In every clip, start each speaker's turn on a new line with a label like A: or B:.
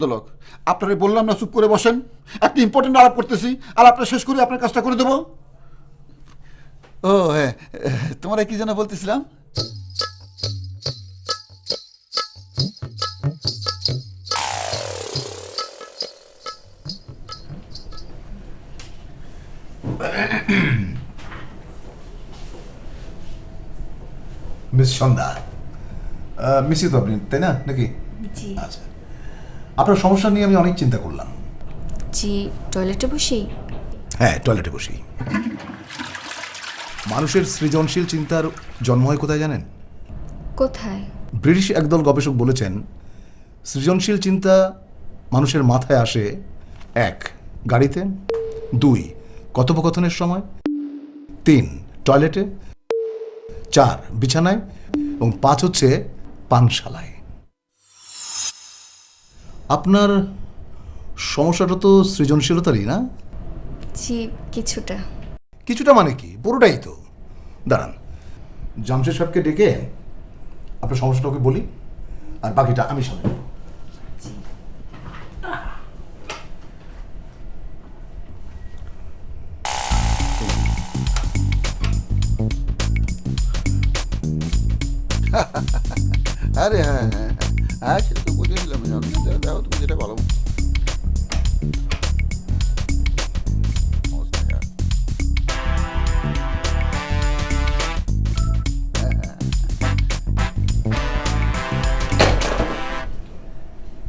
A: ভদ্রলোক, আপনারে বললাম না চুপ করে বসেন। একটা ইম্পর্টেন্ট আলাপ করতেছি, আলাপটা শেষ করে আপনার কাজটা করে দেবো। ও হ্যাঁ, তোমরা কি যেন বলতেছিলাম?
B: মিস সন্ধ্যা, মিসই তো আপনি, তাই না নাকি?
C: জি
B: আচ্ছা, আপনার সমস্যা নিয়ে আমি অনেক চিন্তা করলাম।
C: জি, টয়লেটে বসেই?
B: হ্যাঁ, টয়লেটে বসি। মানুষের সৃজনশীল চিন্তার জন্ম হয় কোথায় জানেন?
C: কোথায়?
B: ব্রিটিশ একদল গবেষক বলেছেন, সৃজনশীল চিন্তা মানুষের মাথায় আসে 1. গাড়িতে, 2. কথোপকথনের সময়, 3. টয়লেটে, 4. বিছানায় এবং 5 হচ্ছে পানশালায়। আপনার সমস্যাটা তো সৃজনশীলতারই, না?
C: জি, কিছুটা।
B: কিছুটা মানে কি? পুরোটাই তো। দাঁড়ান, জামশেদ সাহেবকে ডেকে আপনার সমস্যাটা ওকে বলি, আর বাকিটা আমি সামনে নেব।
A: আরে হ্যাঁ হ্যাঁ হ্যাঁ হ্যাঁ, সেটা তো বুঝেছিলাম। দেখো তুমি যেটা ভালো।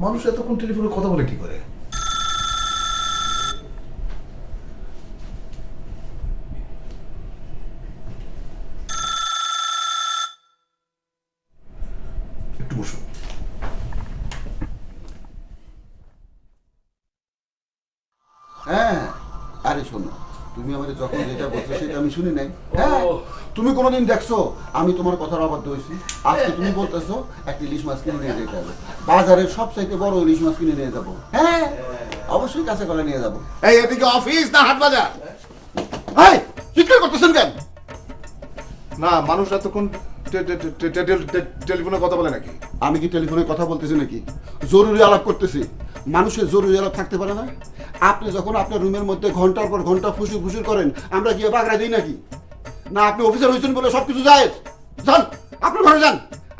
B: মানুষ এতক্ষণ টেলিফোনে কথা বলে কি করে? একটু বসুন।
A: হ্যাঁ, আরে শোনো, তুমি আমাদের যখন যেটা বলছো সেটা আমি শুনি নাই। হ্যাঁ, তুমি কোনোদিন দেখছো আমি তোমার কথার অবাধ্য হয়েছি? আজকে তুমি বলতেছো একটা ইলিশ মাছ কিনে নিয়ে যেতে হবে, বাজারের সবচাইতে বড় ইলিশ মাছ কিনে নিয়ে যাবো। হ্যাঁ, অবশ্যই কাছে কলে নিয়ে যাবো। এই এদিকে অফিস না হাট বাজার? এই চিৎকার করতেছেন কেন?
B: না, মানুষ এতক্ষণ টেলিফোনে কথা বলে নাকি?
A: আমি কি টেলিফোনে কথা বলতেছি নাকি? জরুরি আলাপ করতেছি। মানুষের জরুরি আলাপ থাকতে পারে না? আপনি যখন আপনার রুমের মধ্যে ঘন্টার পর ঘন্টা ফুসুর ফুসুর করেন, আমরা গিয়ে বাগড়া দিই নাকি? না আপনি অফিসার হয়েছেন বলে সবকিছু যায়? যান আপনার ঘরে যান,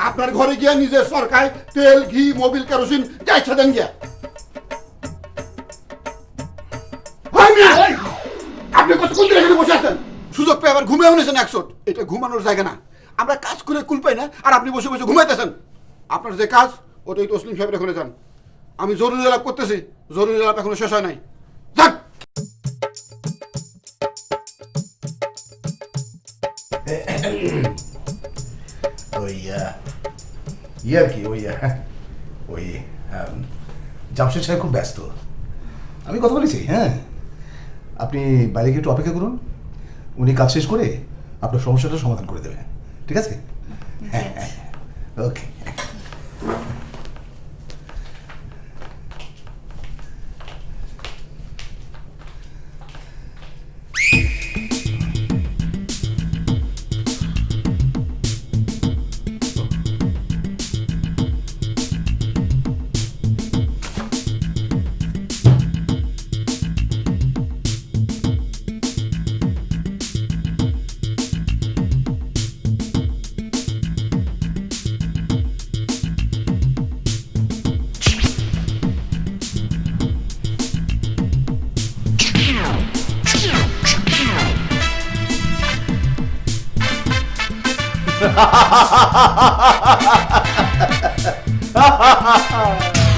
A: আপনার ঘরে গিয়ে নিজের সরকার তেল ঘি মোবিল কেরোসিন যা ইচ্ছা দেন গিয়া। আপনি কতক্ষণ ধরে এখানে বসে আছেন? সুযোগ পেয়ে আবার ঘুমিয়ে উনেছেন 100। এটা ঘুমানোর জায়গা না। আমরা কাজ করে কুল পাই না, আর আপনি বসে বসে ঘুমাইতেছেন। আপনার যে কাজ ওটাই তসলিম সাহেবের এখানে যান। আমি জরুরি আলাপ করতেছি, জরুরি আলাপ এখনো শেষ হয় নাই। যান।
B: ওই আর কি, ওই জামশেদ সাহেব খুব ব্যস্ত। আমি কথা বলেছি। হ্যাঁ, আপনি বাইরে গিয়ে একটু অপেক্ষা করুন, উনি কাজ শেষ করে আপনার সমস্যাটা সমাধান করে দেবে। ঠিক আছে? হ্যাঁ হ্যাঁ, ওকে। Ha ha ha ha ha!